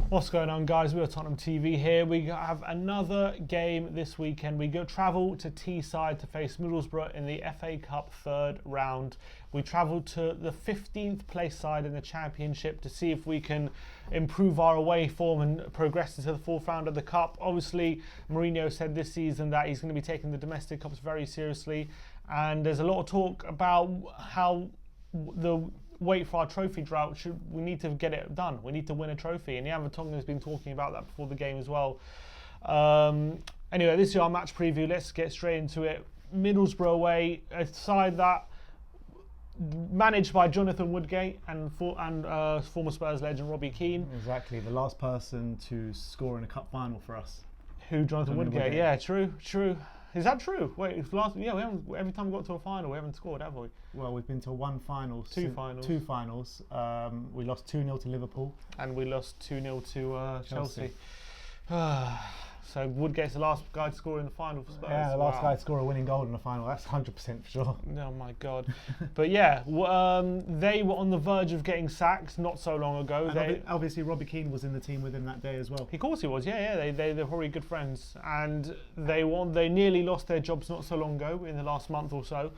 What's going on, guys? We're Tottenham TV here. We have another game this weekend. We travel to Teesside to face Middlesbrough in the FA Cup third round. We travel to the 15th place side in the Championship to see if we can improve our away form and progress into the fourth round of the Cup. Obviously, Mourinho said this season that he's going to be taking the domestic cups very seriously, and there's a lot of talk about how the wait for our trophy drought, we need to get it done. We need to win a trophy, and Jan Vertonghen has been talking about that before the game as well. Anyway, this is our match preview. Let's get straight into it. Middlesbrough away, a side that managed by Jonathan Woodgate and former Spurs legend Robbie Keane. Exactly, the last person to score in a cup final for us. Who, Jonathan Woodgate? Yeah, true. Is that true? Wait, we haven't. Every time we got to a final, we haven't scored, have we? Well, we've been to one final. Two finals. We lost 2-0 to Liverpool. And we lost 2-0 to Chelsea. So Woodgate's the last guy to score in the final for Spurs. Yeah, the last guy to score a winning goal in the final. That's 100% for sure. Oh my God. But yeah, they were on the verge of getting sacked not so long ago. Obviously, Robbie Keane was in the team with him that day as well. Of course he was. Yeah. They're probably good friends, and they nearly lost their jobs not so long ago in the last month or so.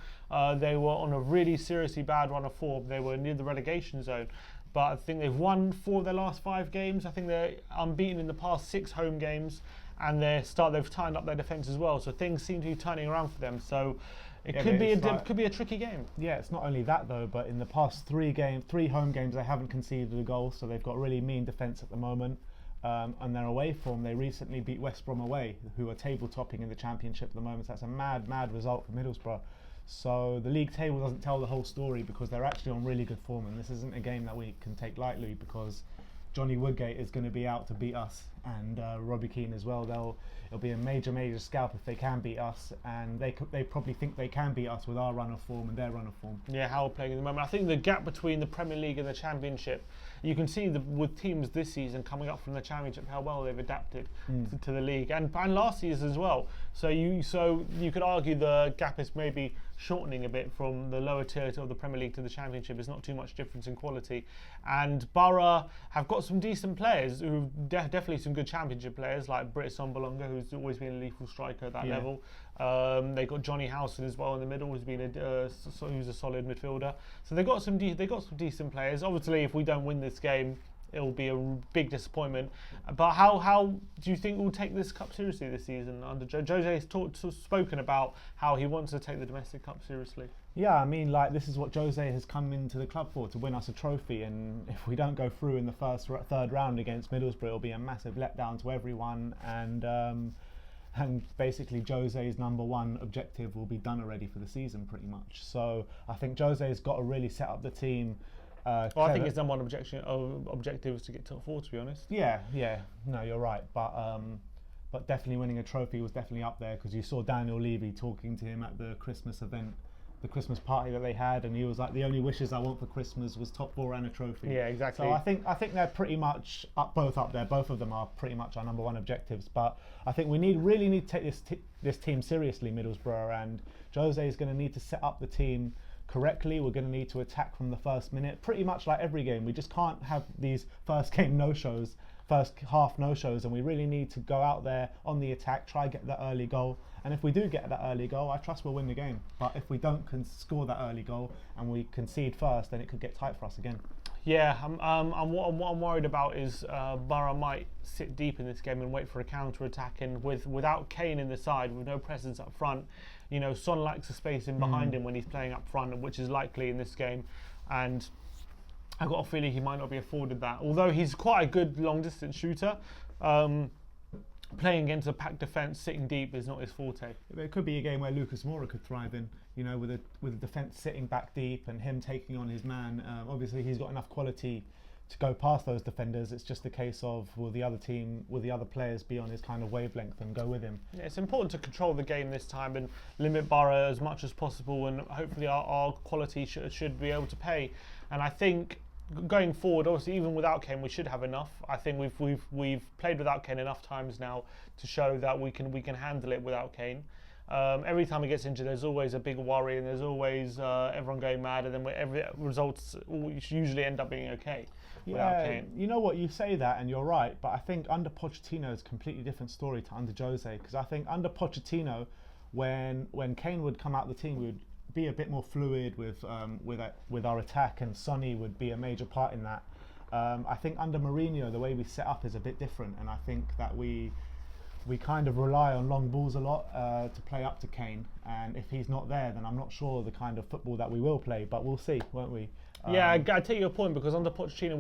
They were on a really seriously bad run of form. They were near the relegation zone. But I think they've won 4 of their last 5 games. I think they're unbeaten in the past 6 home games. And they've tightened up their defence as well, so things seem to be turning around for them. So it could be a tricky game. Yeah, it's not only that though, but in the past 3 home games, they haven't conceded a goal, so they've got really mean defence at the moment. And their away form, they recently beat West Brom away, who are table topping in the Championship at the moment. So that's a mad result for Middlesbrough. So the league table doesn't tell the whole story because they're actually on really good form, and this isn't a game that we can take lightly because Johnny Woodgate is going to be out to beat us, and Robbie Keane as well. It'll be a major scalp if they can beat us, and they probably think they can beat us with our run of form and their run of form. Yeah, how we're playing at the moment. I think the gap between the Premier League and the Championship, you can see with teams this season coming up from the Championship how well they've adapted to the league, and last season as well. So you could argue the gap is maybe shortening a bit from the lower tier of the Premier League to the Championship. There's not too much difference in quality, and Borough have got some decent players who definitely some good Championship players like Britt Sombolonga, who's always been a lethal striker at that level. They got Johnny Howson as well in the middle, who's been who's a solid midfielder. So they got some decent players. Obviously, if we don't win this game, it'll be a big disappointment. But how do you think we'll take this cup seriously this season under Jose has spoken about how he wants to take the domestic cup seriously? Yeah, I mean, this is what Jose has come into the club for, to win us a trophy, and if we don't go through in the third round against Middlesbrough, it'll be a massive letdown to everyone, and basically Jose's number one objective will be done already for the season pretty much. So I think Jose's got to really set up the team. I think his number one objective is to get top 4, to be honest. Yeah, no, you're right, but definitely winning a trophy was definitely up there, because you saw Daniel Levy talking to him at the Christmas event, the Christmas party that they had, and he was like, the only wishes I want for Christmas was top 4 and a trophy. Yeah, exactly. So I think they're pretty much both up there. Both of them are pretty much our number one objectives. But I think we really need to take this team seriously, Middlesbrough, and Jose is going to need to set up the team correctly. We're going to need to attack from the first minute, pretty much like every game. We just can't have these first half no-shows, and we really need to go out there on the attack, try get that early goal. And if we do get that early goal, I trust we'll win the game. But if we don't score that early goal and we concede first, then it could get tight for us again. Yeah, what I'm worried about is Borough might sit deep in this game and wait for a counter-attack, and without Kane in the side, with no presence up front, Son likes the space in behind him when he's playing up front, which is likely in this game, and I've got a feeling he might not be afforded that. Although he's quite a good long-distance shooter, playing against a packed defence, sitting deep is not his forte. It could be a game where Lucas Moura could thrive in, with a defence sitting back deep and him taking on his man. Obviously, he's got enough quality to go past those defenders. It's just a case of will the other players be on his kind of wavelength and go with him. Yeah, it's important to control the game this time and limit Borough as much as possible, and hopefully our quality should be able to pay. And I think going forward, obviously, even without Kane, we should have enough. I think we've played without Kane enough times now to show that we can handle it without Kane. Every time he gets injured, there's always a big worry, and there's always everyone going mad, and then every results usually end up being okay. Yeah, you know what, you say that and you're right, but I think under Pochettino is a completely different story to under Jose, because I think under Pochettino, when Kane would come out the team, we would be a bit more fluid with our attack, and Sonny would be a major part in that. I think under Mourinho, the way we set up is a bit different, and I think that we kind of rely on long balls a lot to play up to Kane, and if he's not there, then I'm not sure the kind of football that we will play, but we'll see, won't we? Yeah, I take your point, because under Pochettino,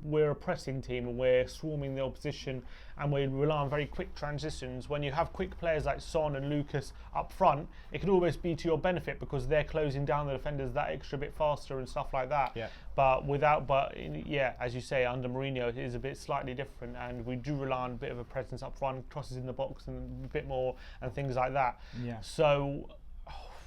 we're a pressing team and we're swarming the opposition, and we rely on very quick transitions. When you have quick players like Son and Lucas up front, it can almost be to your benefit, because they're closing down the defenders that extra bit faster and stuff like that. Yeah. But as you say, under Mourinho, it is a bit slightly different, and we do rely on a bit of a presence up front, crosses in the box and a bit more, and things like that. Yeah. So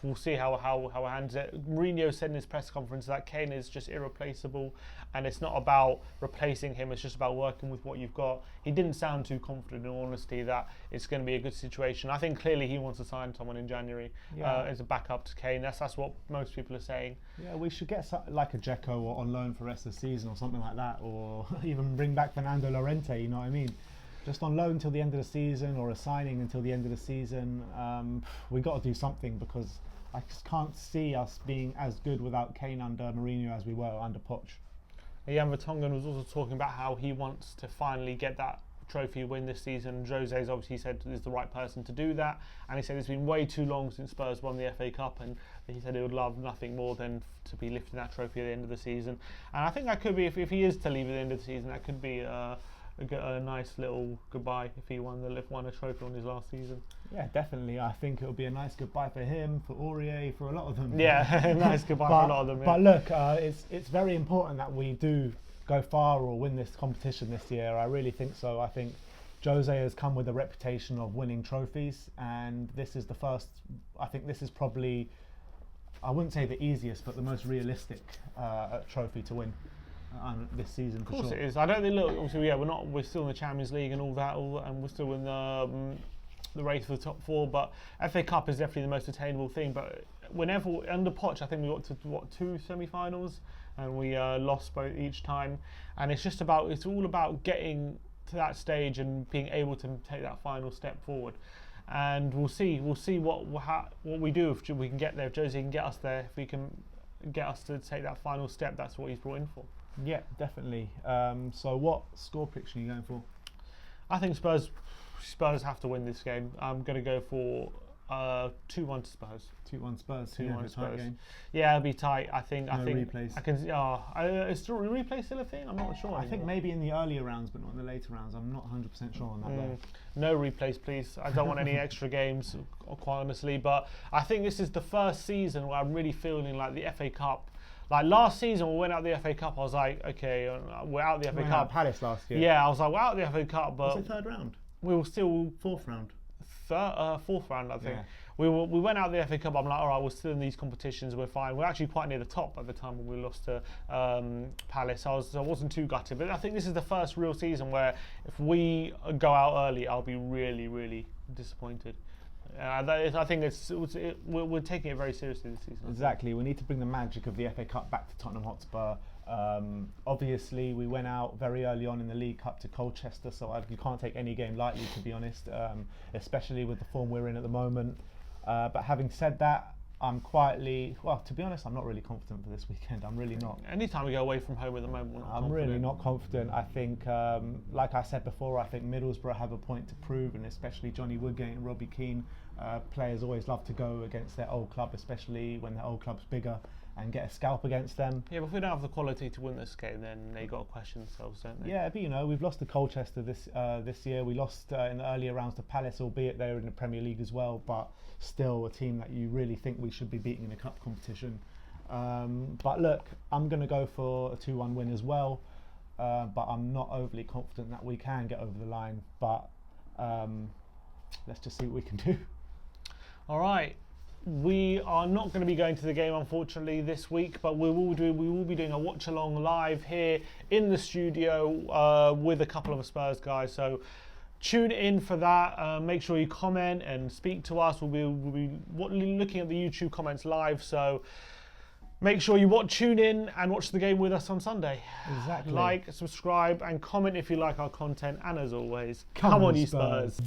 we'll see how it handles it. Mourinho said in his press conference that Kane is just irreplaceable, and it's not about replacing him, it's just about working with what you've got. He didn't sound too confident, in all honesty, that it's going to be a good situation. I think clearly he wants to sign someone in January as a backup to Kane. That's what most people are saying. Yeah, we should get like a Dzeko or on loan for the rest of the season or something like that, or even bring back Fernando Llorente, you know what I mean? Just on loan until the end of the season, or a signing until the end of the season. We got to do something, because I just can't see us being as good without Kane under Mourinho as we were under Poch. Jan Vertonghen was also talking about how he wants to finally get that trophy win this season. Jose's obviously said is the right person to do that, and he said it's been way too long since Spurs won the FA Cup, and he said he would love nothing more than to be lifting that trophy at the end of the season. And I think that could be, if he is to leave at the end of the season, that could be a nice little goodbye if he won a trophy on his last season. Yeah, definitely. I think it'll be a nice goodbye for him, for Aurier, for a lot of them. Yeah, nice goodbye for a lot of them. Yeah. But look, it's very important that we do go far or win this competition this year. I really think so. I think Jose has come with a reputation of winning trophies, and this is the first. I think this is probably, I wouldn't say the easiest, but the most realistic trophy to win. This season, for sure. Of course it is. I don't think. Look, obviously, we're still in the Champions League and all that, and we're still in the race for the top four. But FA Cup is definitely the most attainable thing. But whenever under Poch, I think we got to two semi-finals, and we lost both each time. And it's all about getting to that stage and being able to take that final step forward. And we'll see what we do if we can get there. If Jose can get us there, if we can get us to take that final step, that's what he's brought in for. Yeah, definitely. So what score prediction are you going for? I think Spurs have to win this game. I'm going to go for 2-1 to Spurs. 2-1 Spurs. 2-1 Spurs. Game. Yeah, it'll be tight. I think. Replays. I can. Is replay still a thing? I'm not sure. I think maybe in the earlier rounds, but not in the later rounds. I'm not 100% sure on that. No replays, please. I don't want any extra games, quite honestly. But I think this is the first season where I'm really feeling like the FA Cup. Like last season, we went out the FA Cup. I was like, okay, we're out the FA Cup. Out Palace last year. Yeah, I was like, we're out the FA Cup, but was it third round? We were still fourth round. Fourth round, I think. Yeah. We went out the FA Cup. I'm like, all right, we're still in these competitions. We're fine. We're actually quite near the top at the time when we lost to Palace. I wasn't too gutted, but I think this is the first real season where if we go out early, I'll be really, really disappointed. I think we're taking it very seriously this season. Exactly. We need to bring the magic of the FA Cup back to Tottenham Hotspur. Obviously, we went out very early on in the League Cup to Colchester, so you can't take any game lightly, to be honest, especially with the form we're in at the moment. But having said that, to be honest, I'm not really confident for this weekend. I'm really not. Anytime we go away from home at the moment, I'm really not confident. I think, like I said before, I think Middlesbrough have a point to prove, and especially Johnny Woodgate and Robbie Keane. Players always love to go against their old club, especially when their old club's bigger, and get a scalp against them. Yeah, but if we don't have the quality to win this game, then they got to question themselves, don't they? Yeah, but we've lost to Colchester this year. We lost in the earlier rounds to Palace, albeit they were in the Premier League as well, but still a team that you really think we should be beating in a cup competition. But look, I'm going to go for a 2-1 win as well, but I'm not overly confident that we can get over the line. But let's just see what we can do. All right. We are not going to be going to the game, unfortunately, this week, but we will be doing a watch along live here in the studio with a couple of Spurs guys. So tune in for that. Make sure you comment and speak to us. We'll be looking at the YouTube comments live, so make sure you tune in and watch the game with us on Sunday. Exactly. Like, subscribe, and comment if you like our content. And as always, come on, you Spurs.